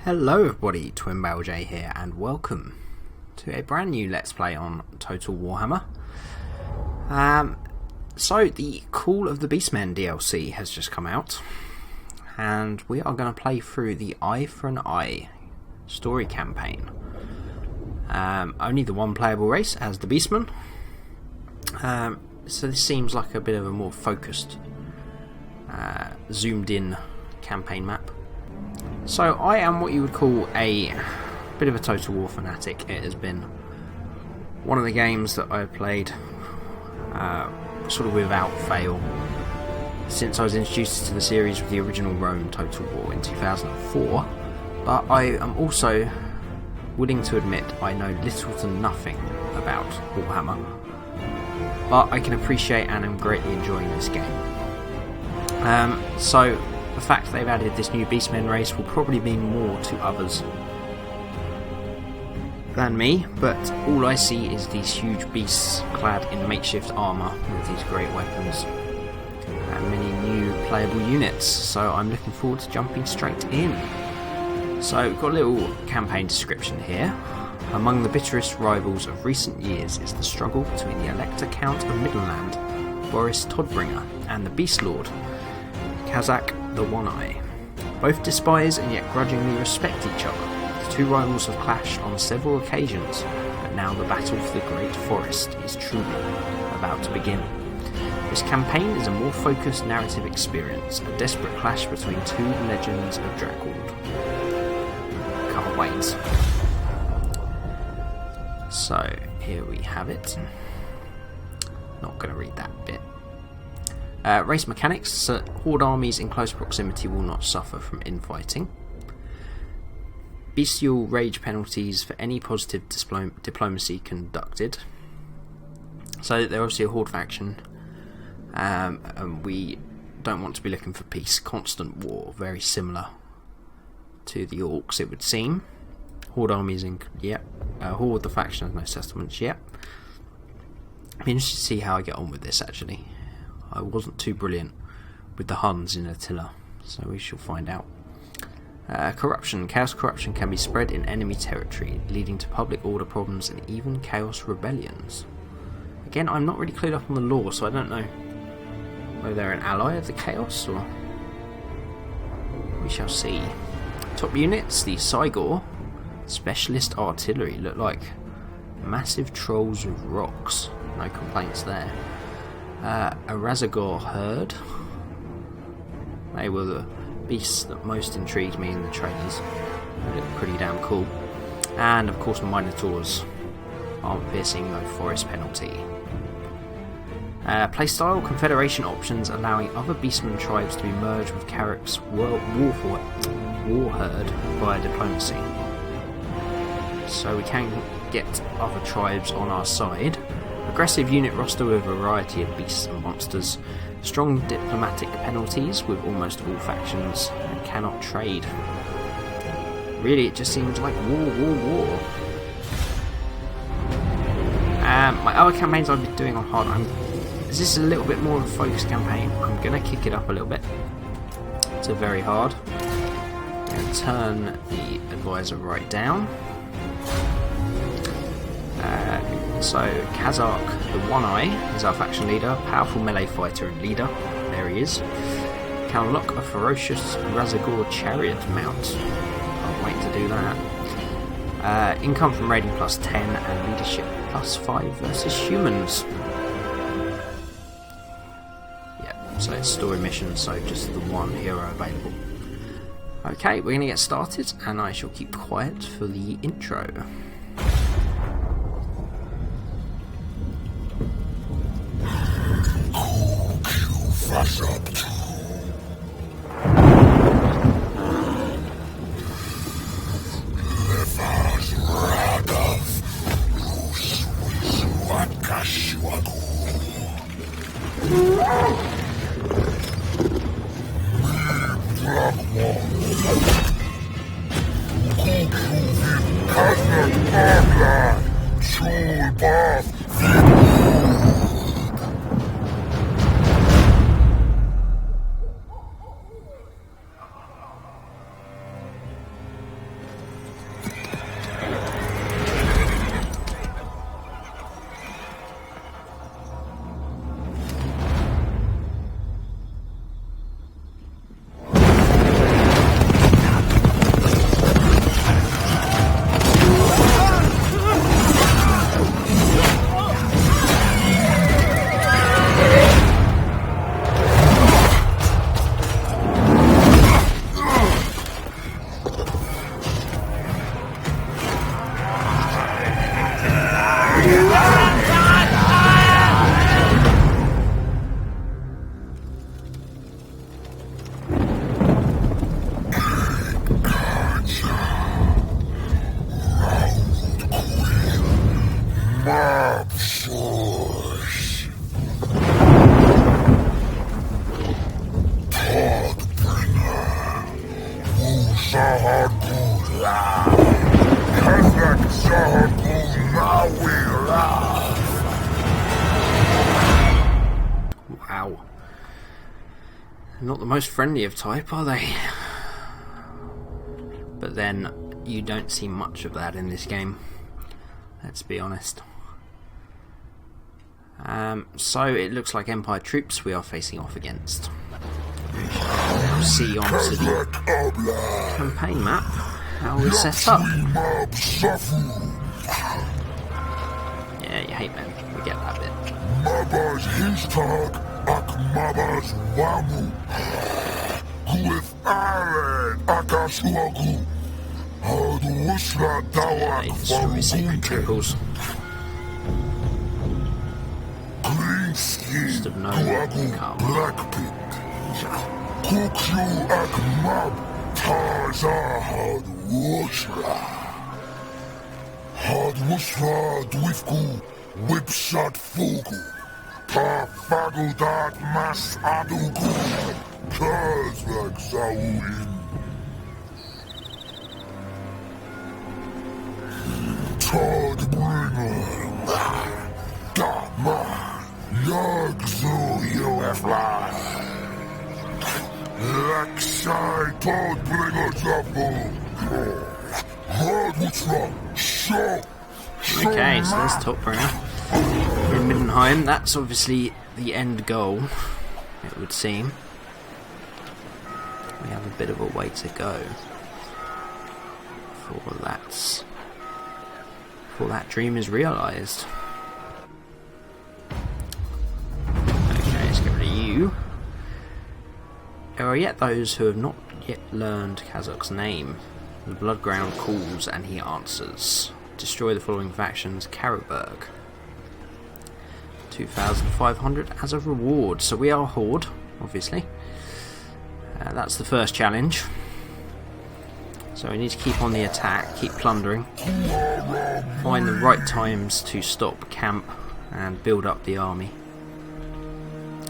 Hello everybody, Twin Barrel J here, and welcome to a brand new Let's Play on Total Warhammer. So the Call of the Beastmen DLC has just come out, and we are going to play through the Eye for an Eye story campaign. Only the one playable race as the Beastmen, so this seems like a bit of a more focused, zoomed in campaign map. So I am what you would call a bit of a Total War fanatic. It has been one of the games that I've played sort of without fail since I was introduced to the series with the original Rome Total War in 2004. But I am also willing to admit I know little to nothing about Warhammer, but I can appreciate and am greatly enjoying this game. So the fact they've added this new Beastmen race will probably mean more to others than me, but all I see is these huge beasts clad in makeshift armour with these great weapons and many new playable units, so I'm looking forward to jumping straight in. So we've got a little campaign description here. Among the bitterest rivals of recent years is the struggle between the Elector Count of Middenland, Boris Todbringer, and the Beast Lord, Khazrak The One Eye. Both despise and yet grudgingly respect each other. The two rivals have clashed on several occasions, but now the battle for the Great Forest is truly about to begin. This campaign is a more focused narrative experience, a desperate clash between two legends of Dracwold. Can't wait. So, here we have it. Not going to read that bit. Race mechanics. Horde armies in close proximity will not suffer from infighting. Bestial rage penalties for any positive diplomacy conducted. So they're obviously a Horde faction, and we don't want to be looking for peace. Constant war, very similar to the Orcs, it would seem. Horde armies Horde the faction has no settlements yet. I'm interested to see how I get on with this actually. I wasn't too brilliant with the Huns in Attila, so we shall find out. Corruption. Chaos corruption can be spread in enemy territory, leading to public order problems and even chaos rebellions. Again, I'm not really clued up on the lore, so I don't know whether they're an ally of the chaos, or we shall see. Top units. The Cygor Specialist Artillery look like massive trolls with rocks. No complaints there. A Razagor herd. They were the beasts that most intrigued me in the trailers. They look pretty damn cool. And of course Minotaurs. Armor piercing, no forest penalty. Playstyle. Confederation options allowing other Beastmen tribes to be merged with Khazrak's war herd via diplomacy. So we can get other tribes on our side. Aggressive unit roster with a variety of beasts and monsters. Strong diplomatic penalties with almost all factions, and cannot trade. Really, it just seems like war. My other campaigns I've been doing on hard, this is a little bit more of a focused campaign. I'm going to kick it up a little bit to very hard. And turn the advisor right down. So Khazrak The One Eye is our faction leader, powerful melee fighter and leader. There he is. Can unlock a ferocious Razagor chariot mount. Can't wait to do that. Income from raiding plus 10 and leadership plus 5 versus humans. Yeah, so it's story mission, so just the one hero available. Okay, we're going to get started, and I shall keep quiet for the intro. wow. Not the most friendly of type, are they? But then, you don't see much of that in this game. Let's be honest. So it looks like Empire troops we are facing off against. We'll see onto the campaign map how we're set up. Yeah, you hate men. We get that bit. Yeah, they destroy secret triples. Just of no come. Whipshot Fugu, Fagudat Mas Adugu, Khazrak Zawin, Todd Bringer, Dama, Yagzu UFI, Lexai Todd Bringer Jabu, Hardwoodsra, Show. Okay, so there's Topbringer. We're in Middenheim. That's obviously the end goal, it would seem. We have a bit of a way to go before that dream is realised. Okay, let's get rid of you. There are yet those who have not yet learned Khazrak's name. The Bloodground calls and he answers. Destroy the following factions: Karabberg. 2,500 as a reward. So we are Horde, obviously. That's the first challenge. So we need to keep on the attack, keep plundering, find the right times to stop, camp, and build up the army.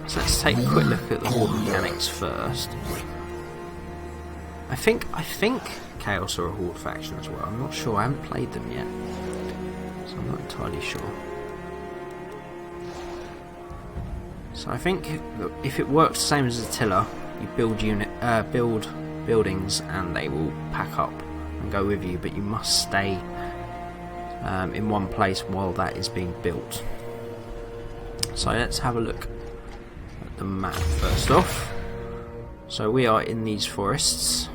So let's take a quick look at the Horde mechanics first. I think Chaos are a Horde faction as well. I'm not sure, I haven't played them yet, so I'm not entirely sure. So I think if it works the same as Attila, you build buildings and they will pack up and go with you, but you must stay in one place while that is being built. So let's have a look at the map first off. So we are in these forests.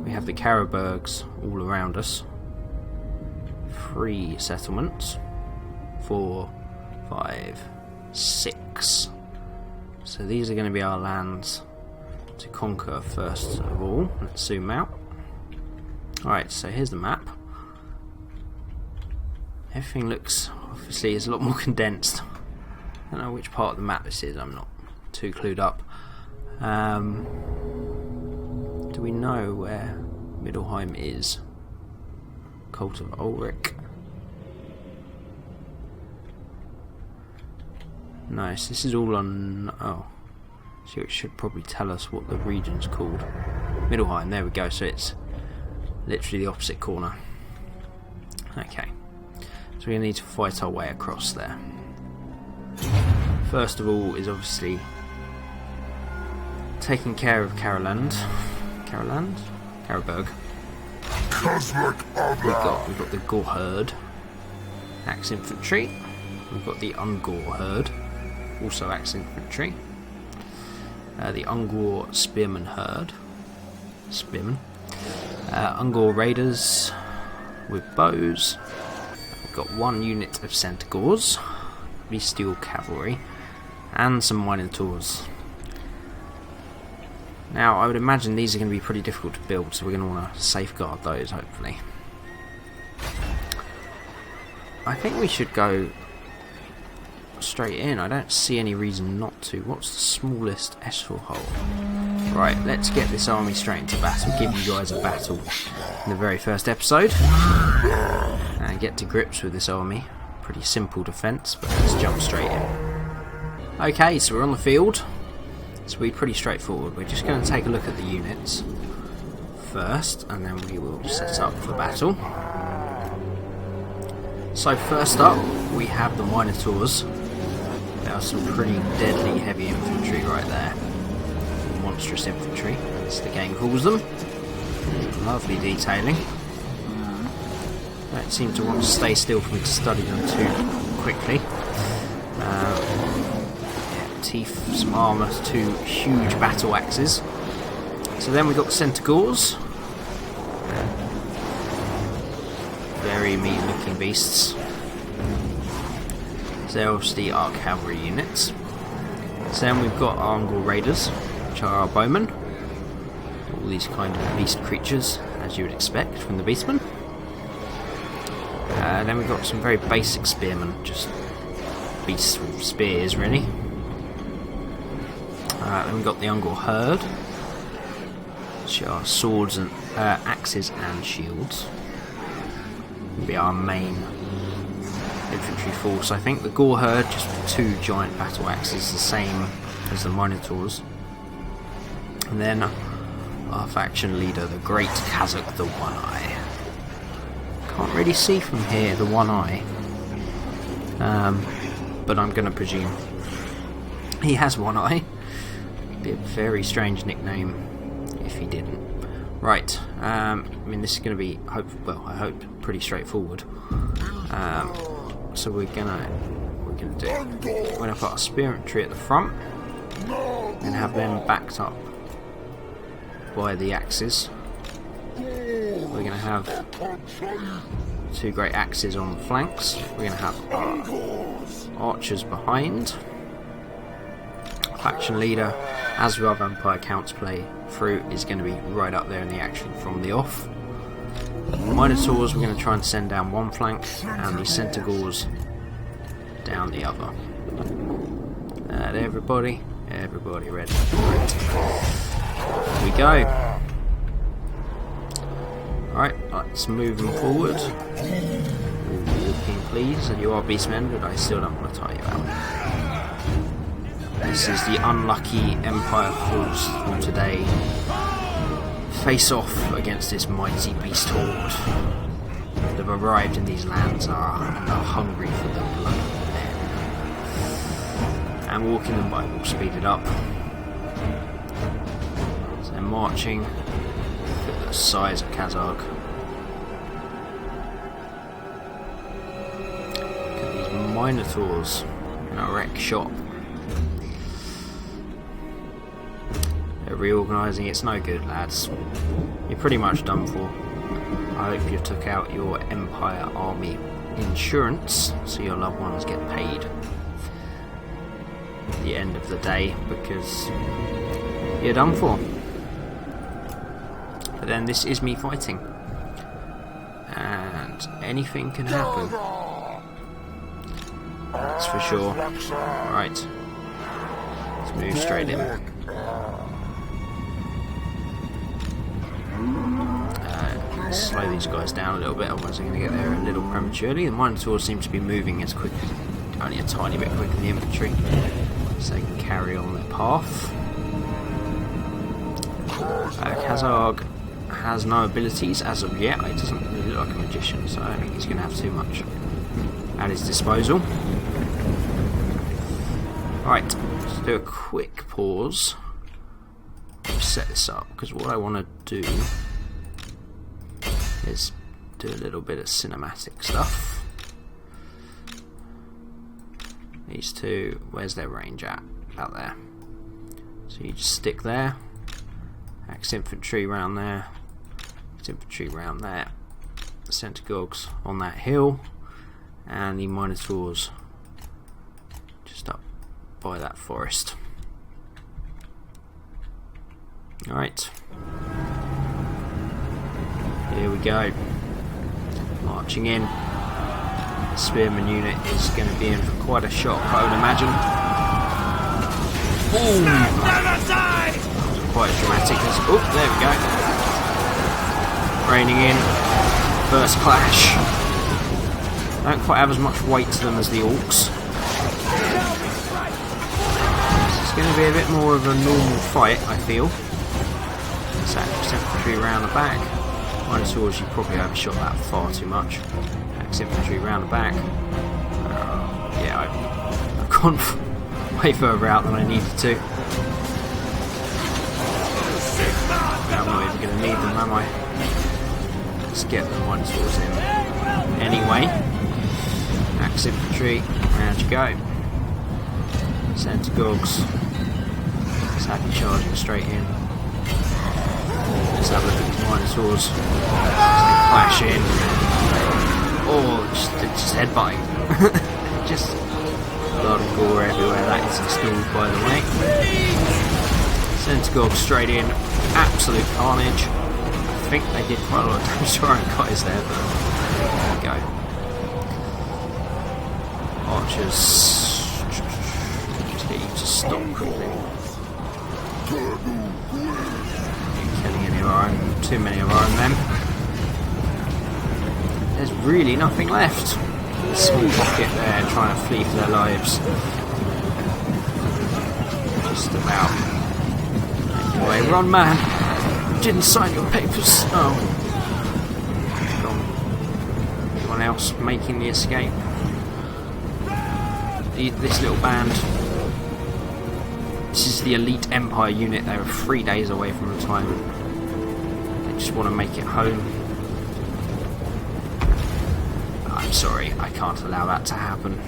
We have the Karabbergs all around us. 3 settlements. 4, 5, 6. So these are going to be our lands to conquer first of all. Let's zoom out. Alright, so here's the map. Everything looks, obviously, is a lot more condensed. I don't know which part of the map this is, I'm not too clued up. Do we know where Middelheim is? Cult of Ulrich. Nice, this is all on... oh, so it should probably tell us what the region's called. Middelheim, there we go, so it's literally the opposite corner. Okay, so we're going to need to fight our way across there. First of all is obviously taking care of Karabberg. We've got the Gore Herd, Axe Infantry. We've got the Ungor Herd, also Axe Infantry. The Ungor Spearman Herd, Ungor Raiders with bows. We've got 1 unit of Centaurs, Bestial Cavalry, and some Minotaurs. Now, I would imagine these are going to be pretty difficult to build, so we're going to want to safeguard those, hopefully. I think we should go straight in. I don't see any reason not to. What's the smallest Esfel hole? Right, let's get this army straight into battle. Give you guys a battle in the very first episode. And get to grips with this army. Pretty simple defence, but let's jump straight in. Okay, so we're on the field. This will be pretty straightforward. We're just going to take a look at the units first, and then we will set up for battle. So first up, we have the Minotaurs. There are some pretty deadly heavy infantry right there. Monstrous infantry, as the game calls them. Lovely detailing. Don't seem to want to stay still for me to study them too quickly. Teeth, some armour, 2 huge battle axes. So then we've got the Centaurs. Very mean looking beasts. So they're obviously our cavalry units. So then we've got our Ungol Raiders, which are our bowmen. All these kind of beast creatures, as you would expect from the Beastmen. Then we've got some very basic spearmen, just beasts with spears really. Then we've got the Ungol Herd, which are swords and axes and shields. Will be our main infantry force. I think the Gore Herd, just with 2 giant battle axes, the same as the Minotaurs. And then our faction leader, the great Khazrak The One Eye. Can't really see from here the One Eye, but I'm going to presume he has one eye. Be a very strange nickname if he didn't. Right, I mean this is going to be, I hope, pretty straightforward. So we're gonna put our spear infantry at the front and have them backed up by the axes. We're gonna have 2 great axes on the flanks. We're gonna have our archers behind. Faction leader, as with other Empire counts play through, is going to be right up there in the action from the off. Minotaurs we're going to try and send down one flank, and the Centaurs down the other. Everybody ready. Right. Here we go. Alright, let's move them forward. Walking please, and you are beastmen, but I still don't want to tie you out. This is the unlucky Empire force from today. Face off against this mighty beast horde that have arrived in these lands and are hungry for the blood of men. And walking them by will speed it up. So they're marching for the size of Khazrak. Look at these Minotaurs in a wreck shop. Reorganising, it's no good, lads. You're pretty much done for. I hope you took out your Empire Army insurance so your loved ones get paid at the end of the day, because you're done for. But then this is me fighting, and anything can happen. That's for sure. Right, let's move straight in. Slow these guys down a little bit, otherwise they're going to get there a little prematurely. The Minotaurs seem to be moving as quick, only a tiny bit quicker than the infantry, so they can carry on their path. Khazrak has no abilities as of yet. He doesn't really look like a magician, so I don't think he's going to have too much at his disposal. Alright, let's do a quick pause. Set this up, because what I want to do is do a little bit of cinematic stuff. These two, where's their range at? About there. So you just stick there. Axe infantry round there. Axe infantry round there. The Centaurs on that hill. And the Minotaurs just up by that forest. Alright. Here we go. Marching in. The Spearman unit is going to be in for quite a shock, I would imagine. Boom! That was quite dramatic. Oh, there we go. Raining in. First clash. Don't quite have as much weight to them as the Orcs. It's going to be a bit more of a normal fight, I feel. Axe infantry around the back. Minotaurs, you probably overshot that far too much. Axe infantry around the back. Yeah, I've gone way further out than I needed to. I'm not even going to need them, am I? Let's get the monsters in. Anyway, Axe Infantry, round you go. Centagogs. Sadly charging straight in. Let's have a look at these Minotaurs. They clash in. Oh, just headbutting. Just blood and gore everywhere. That is installed, by the way. Centagogs straight in. Absolute carnage. I think they did quite a lot of damage to our own guys there, but there we go. Archers. Just get you to stop quickly. Killing any of our own, too many of our own men. There's really nothing left. A small pocket there trying to flee for their lives. Just about. Anyway, run, man. You didn't sign your papers. Oh. Anyone else making the escape? This little band. This is the elite Empire unit. They were 3 days away from retirement. They just want to make it home. I'm sorry, I can't allow that to happen.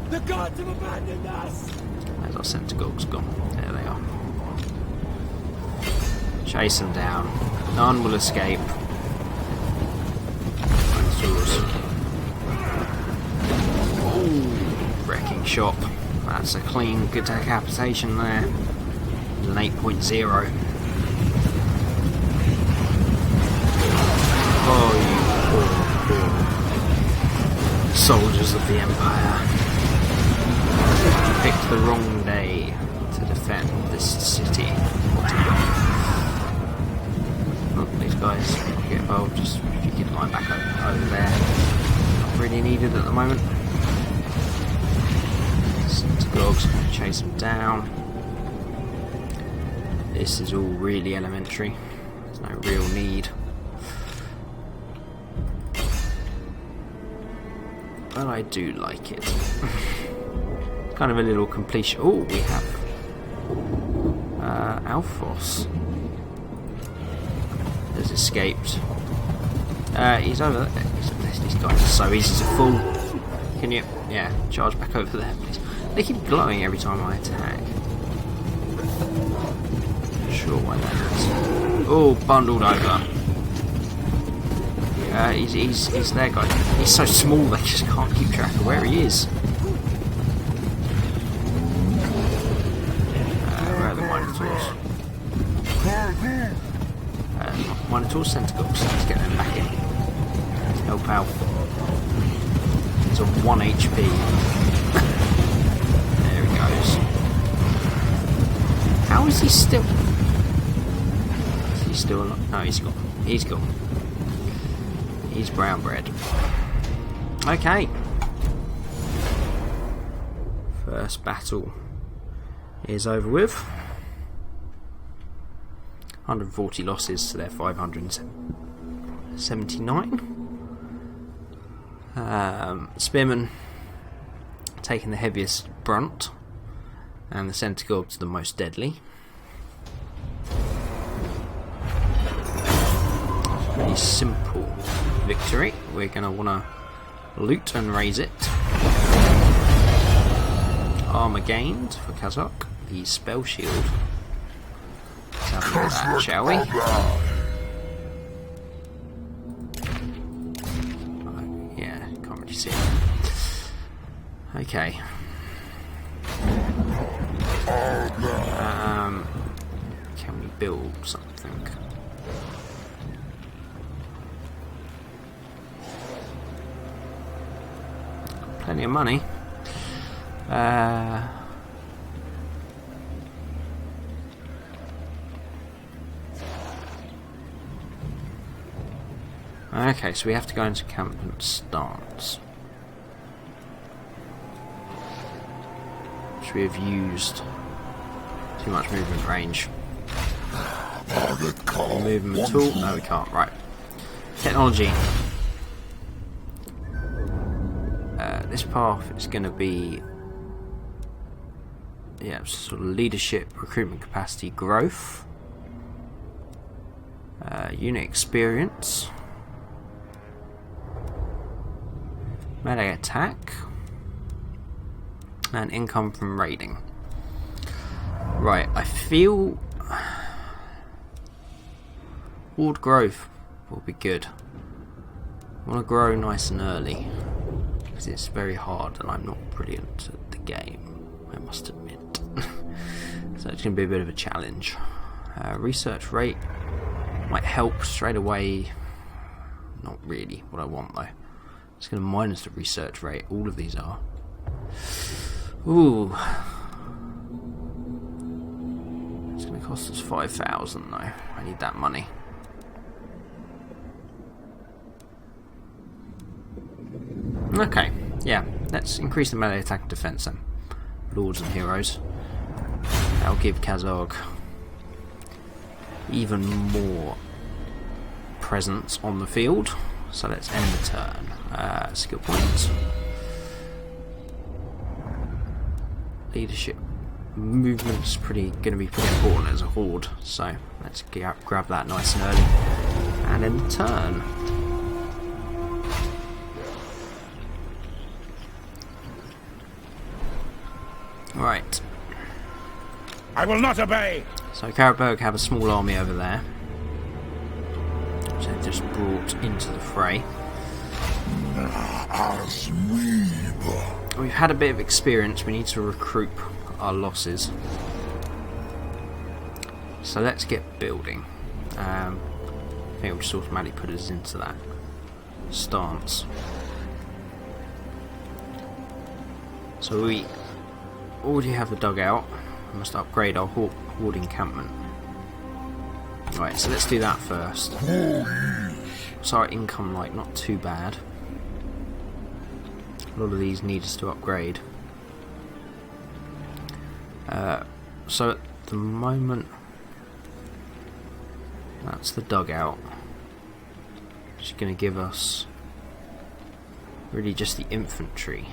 The gods have abandoned us! There's our Centagogs gone. There they are. Chase them down. None will escape. Dinosaurs. Ooh, wrecking shop. That's a clean, good decapitation there. It's an 8.0. Oh, you poor soldiers of the Empire. You picked the wrong day to defend this city. What a god. Look, these guys get involved. Just if you get line back over there. Not really needed at the moment. Dogs gonna chase them down. This is all really elementary. There's no real need. But I do like it. Kind of a little completion. Oh, we have Alphos has escaped. He's over there. These guys are so easy to fool. Can you? Yeah, charge back over there, please. They keep glowing every time I attack. Not sure why that is. Oh, bundled over. Yeah, he's there, guys. He's so small they just can't keep track of where he is. Where are the Minotaurs? Minotaurs, Centagogs. Let's get them back in. Help out. He's on 1 HP. How is he still? Is he still alive? No, he's gone. He's gone. He's brown bread. Okay. First battle is over with. 140 losses to their 579. Spearmen taking the heaviest brunt. And the Centagogs the most deadly. Pretty simple victory. We're going to want to loot and raise it. Armour gained for Khazrak. The spell shield. Let's have a look at that, shall we? Yeah, can't really see it. Okay. Can we build something? Plenty of money. Okay, so we have to go into camp and stance. We have used too much movement range. Movement tool? No, we can't. Right. Technology. This path is going to be yeah, sort of leadership, recruitment capacity, growth, unit experience, melee attack, and income from raiding. Right, I feel Horde growth will be good. I want to grow nice and early because it's very hard and I'm not brilliant at the game, I must admit. So it's going to be a bit of a challenge. Research rate might help straight away. Not really what I want though. It's going to minus the research rate. All of these are. Ooh. It's going to cost us 5,000 though. I need that money. Okay, yeah. Let's increase the melee attack and defense then. Lords and heroes. That'll give Khazrak even more presence on the field. So let's end the turn. Skill points. Leadership. Movement's going to be pretty important as a horde. So let's grab that nice and early. And end the turn. Right. I will not obey. So Khazrak have a small army over there, which they've just brought into the fray. We've had a bit of experience. We need to recoup our losses. So let's get building. I think we'll just automatically put us into that stance. So we already have the dugout. We must upgrade our horde encampment. Right, so let's do that first. So our income, like, not too bad. A lot of these need us to upgrade. So at the moment, that's the dugout. Which is going to give us really just the infantry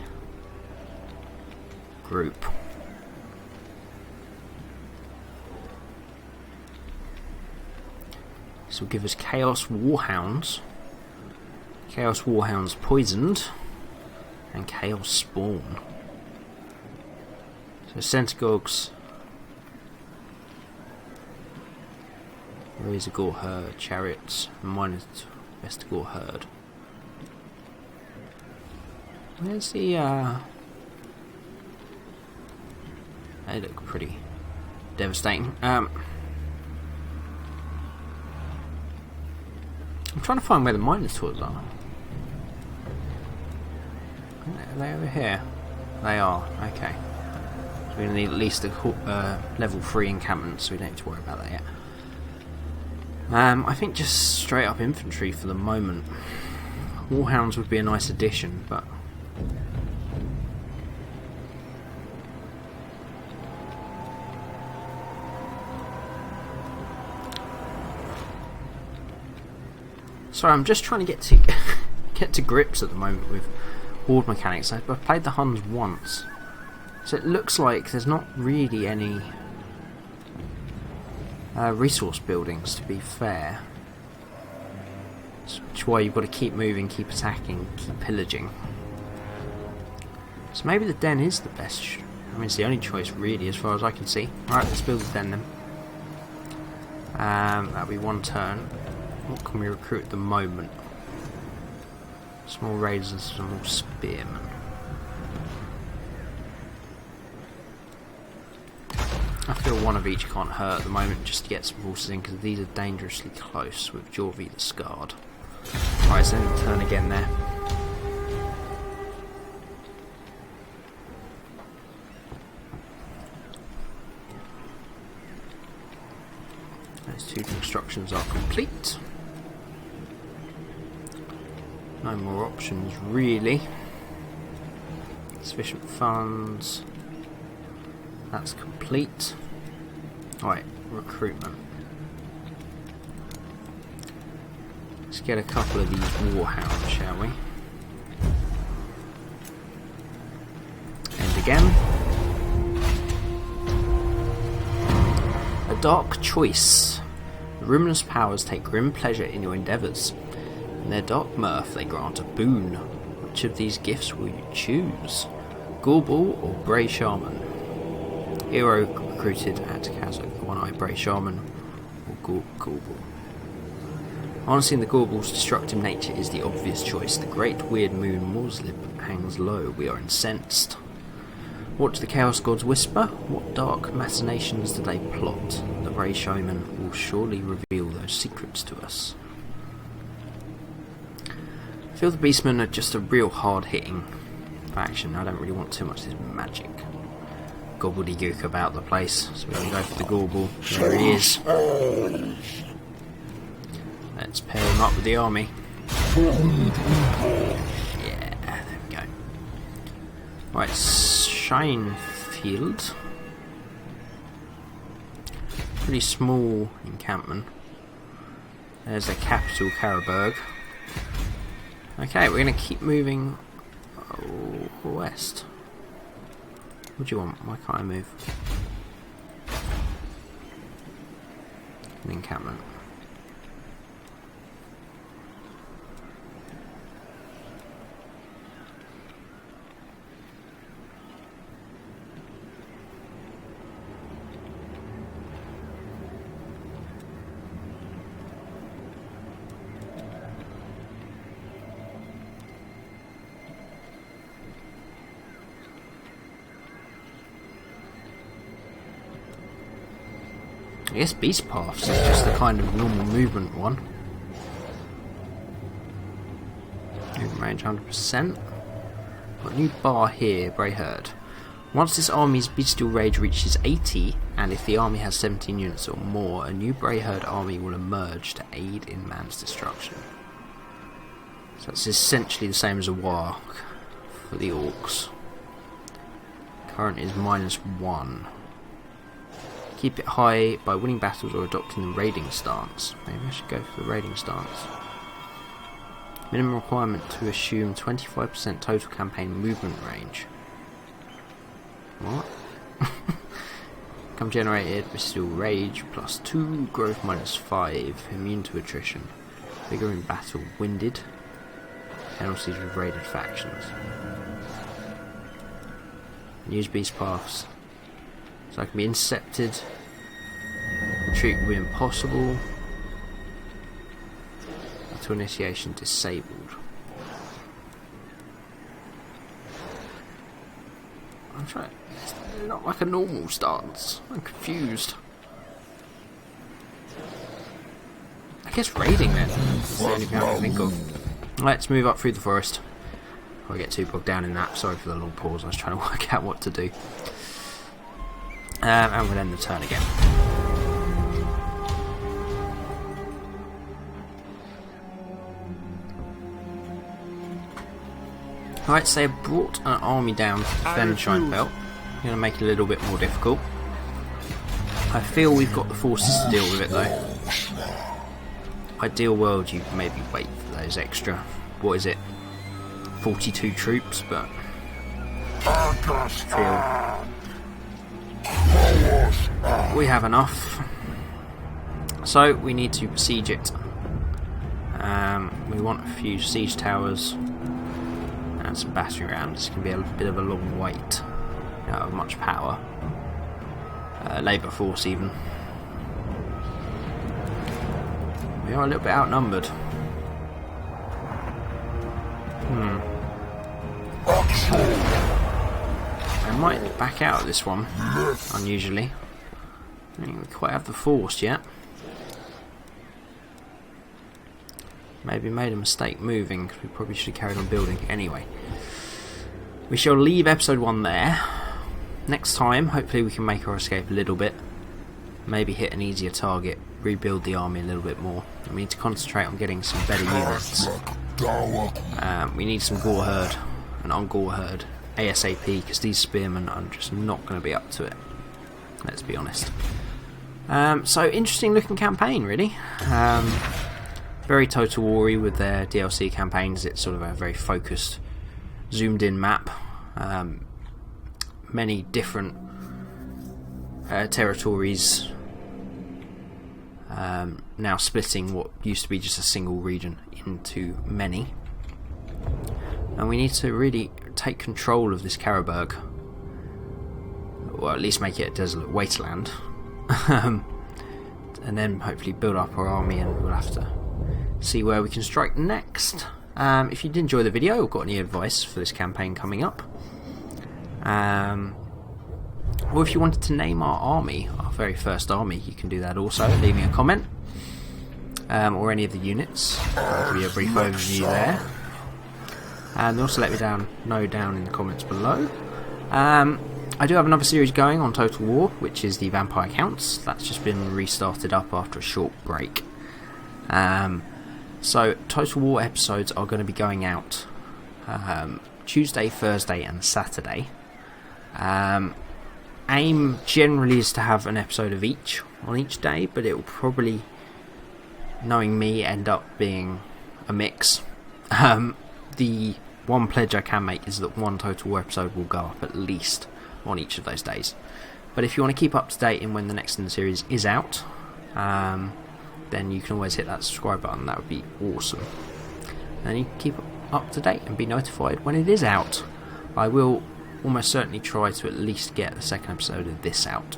group. This will give us Chaos Warhounds, Chaos Warhounds Poisoned, and Chaos Spawn. So Centagogues, Razor Gore Herd, Chariots, and Minus Vestigore Herd. Where's the they look pretty devastating. I'm trying to find where the Minotaurs are. Are they over here? They are, okay. So we're going to need at least a level 3 encampment, so we don't have to worry about that yet. I think just straight up infantry for the moment. Warhounds would be a nice addition, but sorry, I'm just trying to get to grips at the moment with horde mechanics. I've played the Huns once, so it looks like there's not really any resource buildings, to be fair. Which is why you've got to keep moving, keep attacking, keep pillaging. So maybe the den is the best. I mean, it's the only choice really, as far as I can see. Alright, let's build the den then. That'll be one turn. What can we recruit at the moment? Small raiders and some more spearmen. I feel one of each can't hurt at the moment, just to get some forces in, because these are dangerously close with Jorvi the Scarred. Right, so then turn again there. Those two constructions are complete. No more options really. Sufficient funds. That's complete. Alright, recruitment. Let's get a couple of these warhounds, shall we? And again. dark choice. The ruminous powers take grim pleasure in your endeavours. In their dark mirth they grant a boon. Which of these gifts will you choose? Gorbal or Bray Shaman? Hero recruited at Khazrak The One Eye, Bray Shaman or Gorbal? Honestly, the Gorbal's destructive nature is the obvious choice. The great weird moon Morslib hangs low. We are incensed. What do the Chaos Gods whisper? What dark machinations do they plot? The Bray Shaman will surely reveal those secrets to us. I feel the Beastmen are just a real hard-hitting faction. I don't really want too much of this magic gobbledygook about the place, so we're going to go for the Gorbal. There he is. Let's pair him up with the army. Yeah, there we go. Right, Shinefield. Pretty small encampment. There's a capital, Karaberg. Okay, we're going to keep moving west. What do you want? Why can't I move? An encampment. I guess Beast Paths is just the kind of normal movement one. Movement range 100%. Got a new bar here, Bray Herd. Once this army's bestial rage reaches 80, and if the army has 17 units or more, a new Bray Herd army will emerge to aid in man's destruction. So it's essentially the same as a war for the orcs. Current is -1. Keep it high by winning battles or adopting the raiding stance. Maybe I should go for the raiding stance. Minimum requirement to assume 25% total campaign movement range. What? Come generated, bestial rage, +2, growth -5, immune to attrition. Vigor in battle, winded. Penalties with raided factions. Use beast paths. So I can be intercepted. Retreat will be impossible. Battle initiation disabled. I'm trying. It's not like a normal stance. I'm confused. I guess raiding then. That's the only thing I can think of. Let's move up through the forest. Before I get too bogged down in that. Sorry for the long pause. I was trying to work out what to do. And we'll end the turn again. Right, so they brought an army down to defend Shinefeld. I'm going to make it a little bit more difficult. I feel we've got the forces to deal with it though. Ideal world, you maybe wait for those extra, what is it, 42 troops, but I feel we have enough, so we need to besiege it. We want a few siege towers and some battering rams. It's going to be a bit of a long wait. You don't have much power. Labour force even. We are a little bit outnumbered. I might back out of this one, unusually. I don't think we quite have the force yet. Maybe made a mistake moving, because we probably should have carried on building. Anyway, we shall leave episode 1 there. Next time, hopefully we can make our escape a little bit. Maybe hit an easier target, rebuild the army a little bit more. We need to concentrate on getting some better units. We need some Gore Herd and on-Gore Herd ASAP, because these spearmen are just not going to be up to it. Let's be honest. So, interesting looking campaign, really. Very Total War-y with their DLC campaigns. It's sort of a very focused, zoomed in map. Many different territories now splitting what used to be just a single region into many. And we need to really take control of this Karaberg, or at least make it a desolate wasteland, and then hopefully build up our army, and we'll have to see where we can strike next. If you did enjoy the video or got any advice for this campaign coming up, or if you wanted to name our army, our very first army, you can do that also, leaving a comment, or any of the units. I'll give you a brief overview there. And also let me know down in the comments below. I do have another series going on Total War, which is the Vampire Counts. That's just been restarted up after a short break. So Total War episodes are going to be going out Tuesday, Thursday and Saturday. Aim generally is to have an episode of each on each day, but it will probably, knowing me, end up being a mix. The one pledge I can make is that one Total War episode will go up at least on each of those days. But if you want to keep up to date in when the next in the series is out, then you can always hit that subscribe button. That would be awesome. And you can keep up to date and be notified when it is out. I will almost certainly try to at least get the second episode of this out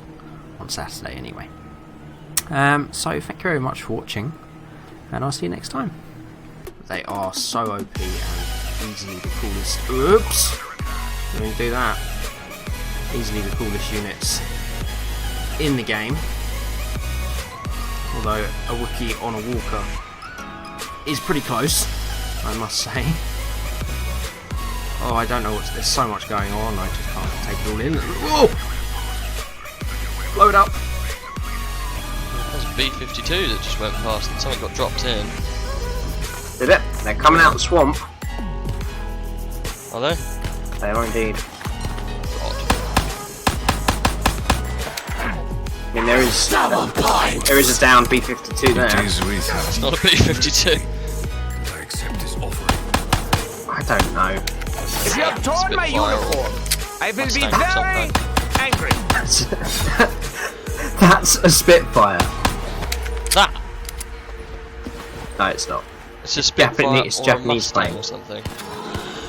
on Saturday anyway. So thank you very much for watching, and I'll see you next time. They are so OP and easily the coolest. Oops! Didn't do that. Easily the coolest units in the game. Although a Wookiee on a Walker is pretty close, I must say. Oh, I don't know there's so much going on, I just can't take it all in. Whoa! Load up! There's a B-52 that just went past and something got dropped in. Did it? They're coming out of the swamp. Are they? They are indeed. God. I mean, there is a down B-52 there. It's not a B-52. I accept this offering. I don't know. If you have torn my uniform, I will be very angry. That's a Spitfire. That? No, it's not. It's a Spitfire It's or Japanese a Mustang plane. or something.